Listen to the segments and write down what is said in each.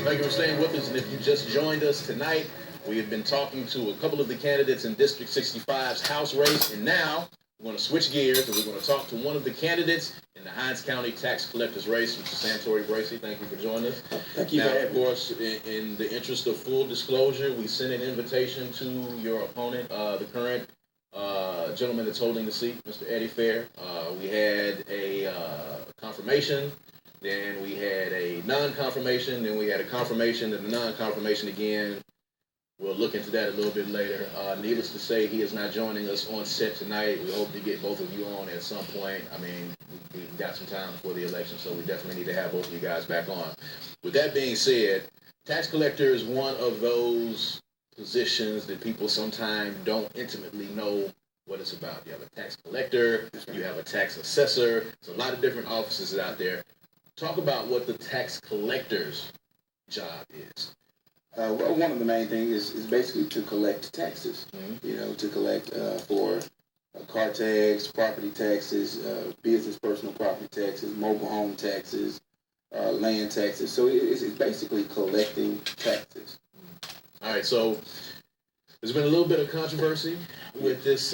Thank you for staying with us. And if you just joined us tonight, we have been talking to a couple of the candidates in District 65's House race. And now we're going to switch gears and we're going to talk to one of the candidates in the Hinds County Tax Collectors race, Mr. Santore Bracey. Thank you for joining us. Thank you. Now, of course, in the interest of full disclosure, we sent an invitation to your opponent, the current gentleman that's holding the seat, Mr. Eddie Fair. We had a confirmation. Then we had a non-confirmation. Then we had a confirmation and a non-confirmation again. We'll look into that a little bit later. Needless to say, he is not joining us on set tonight. We hope to get both of you on at some point. I mean, we've got some time before the election, so we definitely need to have both of you guys back on. With that being said, tax collector is one of those positions that people sometimes don't intimately know what it's about. You have a tax collector, you have a tax assessor. There's a lot of different offices out there. Talk about what the tax collector's job is. Well, one of the main things is basically to collect taxes. Mm-hmm. You know, to collect for car tax, property taxes, business personal property taxes, mobile home taxes, land taxes. So it's basically collecting taxes. All right, so there's been a little bit of controversy with this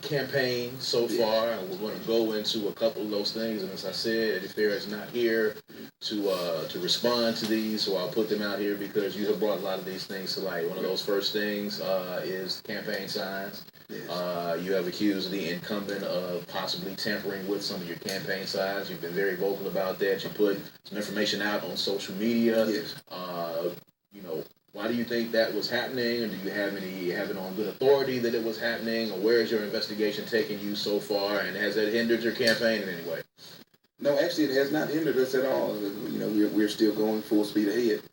campaign so far, and we're going to go into a couple of those things. And as I said, Eddie Fair is not here to respond to these, so I'll put them out here because you have brought a lot of these things to light. One of those first things is campaign signs. Yes. You have accused the incumbent of possibly tampering with some of your campaign signs. You've been very vocal about that. You put some information out on social media. Yes. You know, why do you think that was happening, and do you have it on good authority that it was happening, or where is your investigation taking you so far, and has that hindered your campaign in any way? No, actually, it has not hindered us at all. You know, we're still going full speed ahead.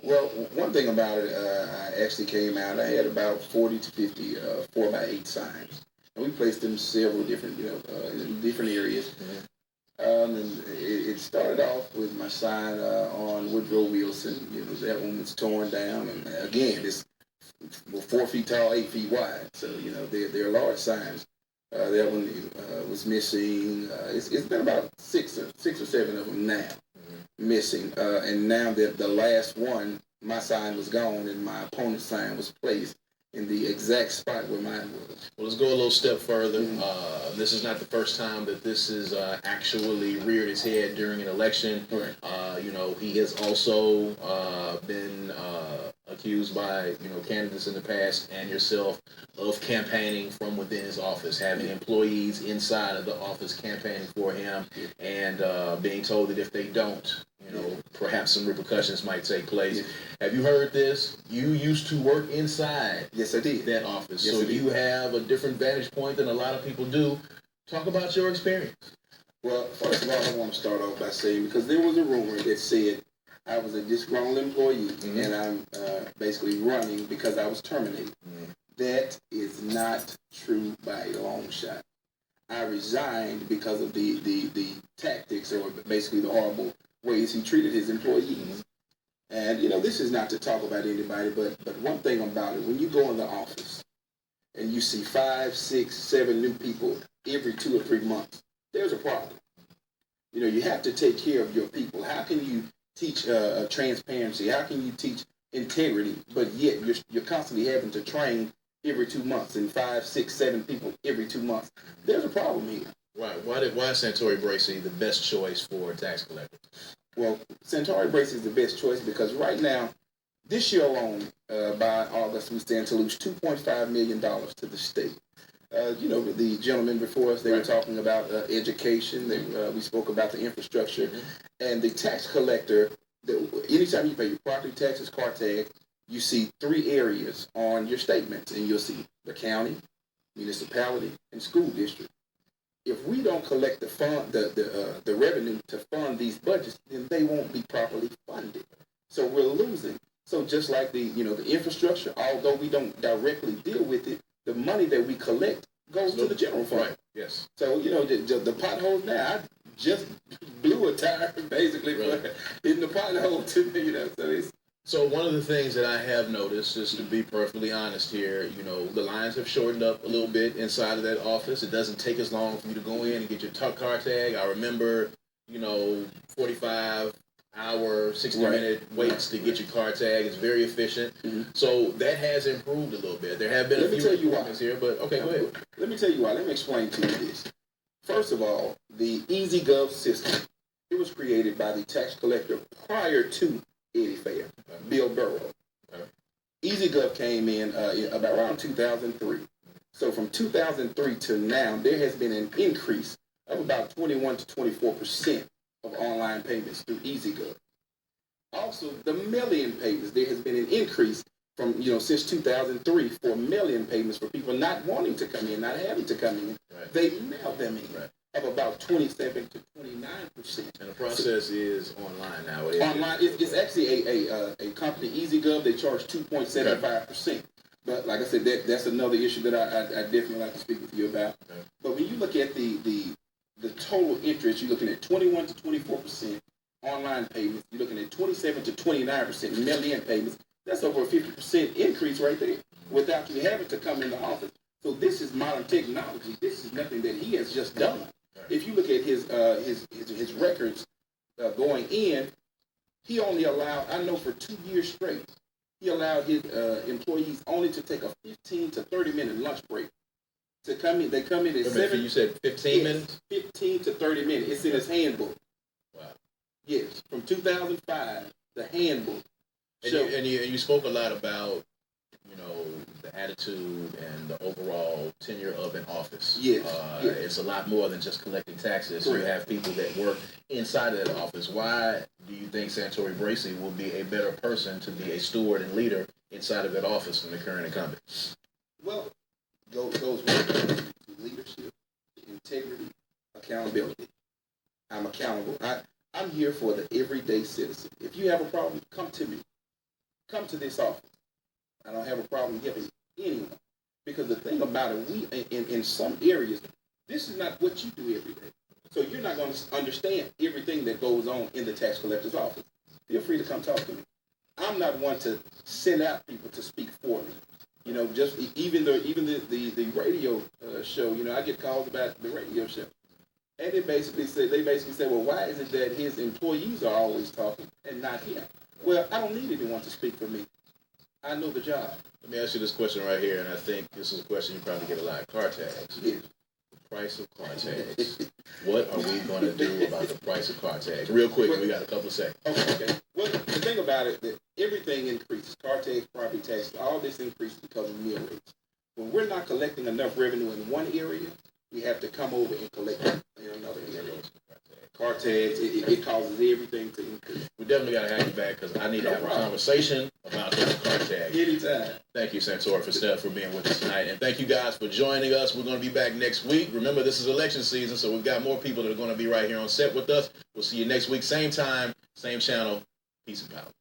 Well, one thing about it, I actually came out. I had about 40 to 50 4x8 signs, and we placed them several different, in different areas. Mm-hmm. And it started off with my sign on Woodrow Wilson. You know, that one was torn down, and again, it's 4 feet tall, 8 feet wide. So you know, they're large signs. That one was missing. It's been about six or seven of them now missing. And now that the last one, my sign was gone, and my opponent's sign was placed in the exact spot where mine was. Well, let's go a little step further. Mm-hmm. This is not the first time that this is actually reared its head during an election. Right. You know, he has also been accused by, candidates in the past and yourself of campaigning from within his office, having employees inside of the office campaigning for him, and being told that if they don't, perhaps some repercussions might take place. Yes. Have you heard this? You used to work inside. Yes, I did. That office. Yes, so you have a different vantage point than a lot of people do. Talk about your experience. Well, first of all, I want to start off by saying, because there was a rumor that said I was a disgruntled employee, mm-hmm. and I'm basically running because I was terminated. Mm-hmm. That is not true by a long shot. I resigned because of the tactics, or basically the horrible ways he treated his employees. And, this is not to talk about anybody, but one thing about it, when you go in the office and you see 5, 6, 7 new people every 2 or 3 months, there's a problem. You have to take care of your people. How can you teach transparency? How can you teach integrity, but yet you're constantly having to train every 2 months and 5, 6, 7 people every 2 months? There's a problem here. Right. Why is Santore Bracey the best choice for a tax collector? Well, Santore Bracey is the best choice because right now, this year alone, by August, we stand to lose $2.5 million to the state. The gentlemen before us, they were talking about education. We spoke about the infrastructure. Mm-hmm. And the tax collector, anytime you pay your property taxes, car tax, you see 3 areas on your statements, and you'll see the county, municipality, and school district. If we don't collect the revenue to fund these budgets, then they won't be properly funded. So we're losing. So just like the infrastructure, although we don't directly deal with it, the money that we collect goes to the general fund. Right. Yes. So the potholes now, I just blew a tire basically for hitting the pothole to So one of the things that I have noticed, just to be perfectly honest here, the lines have shortened up a little bit inside of that office. It doesn't take as long for you to go in and get your car tag. I remember, 45 hour, 60-minute waits to get your car tag. It's very efficient. So that has improved a little bit. There have been a few improvements here, but okay, go ahead. Let me tell you why. Let me explain to you this. First of all, the EasyGov system, it was created by the tax collector prior to Eddie Fair, Bill Burrow. EasyGov came in about around 2003. So from 2003 to now, there has been an increase of about 21 to 24% of online payments through EasyGov. Also, the mail-in payments, there has been an increase from, since 2003 for mail-in payments for people not wanting to come in, not having to come in. Right. They mail them in. Right. Of about 27 to 29%. And the process is online now. Online, it's actually a company, EasyGov. They charge 2.75%. But like I said, that's another issue that I definitely like to speak with you about. Okay. But when you look at the total interest, you're looking at 21 to 24% online payments. You're looking at 27 to 29% mail-in payments. That's over a 50% increase right there without you having to come in the office. So this is modern technology. This is nothing that he has just done. Right. If you look at his records going in, he only allowed, I know for 2 years straight, he allowed his employees only to take a 15 to 30-minute lunch break. To come in, they come in at 7. You said 15 minutes? 15 to 30 minutes. It's in his handbook. Wow. Yes, from 2005, the handbook. And you spoke a lot about, the attitude and the overall tenure of an office. Yes. It's a lot more than just collecting taxes. Correct. You have people that work inside of that office. Why do you think Santore Bracey will be a better person to be a steward and leader inside of that office than the current incumbent? Well, goes back to leadership, integrity, accountability. I'm accountable. I'm here for the everyday citizen. If you have a problem, come to me. Come to this office. I don't have a problem helping anyone. Because the thing about it, we in some areas, this is not what you do every day. So you're not going to understand everything that goes on in the tax collector's office. Feel free to come talk to me. I'm not one to send out people to speak for me. Just even the radio show, I get calls about the radio show. And they basically say, well, why is it that his employees are always talking and not him? Well, I don't need anyone to speak for me. I know the job. Let me ask you this question right here, and I think this is a question you probably get a lot. Car tags. Yes. The price of car tags. What are we going to do about the price of car tags? Real quick, we got a couple of seconds. Okay. Well, the thing about it, that everything increases. Car tags, property taxes, all this increases because of meal rates. When we're not collecting enough revenue in one area, we have to come over and collect it in another area. Car tags, it causes everything to increase. We definitely got to have you back because I need to have a conversation about those car tags. Anytime. Thank you, Santore, for being with us tonight. And thank you guys for joining us. We're going to be back next week. Remember, this is election season, so we've got more people that are going to be right here on set with us. We'll see you next week, same time, same channel. Peace and power.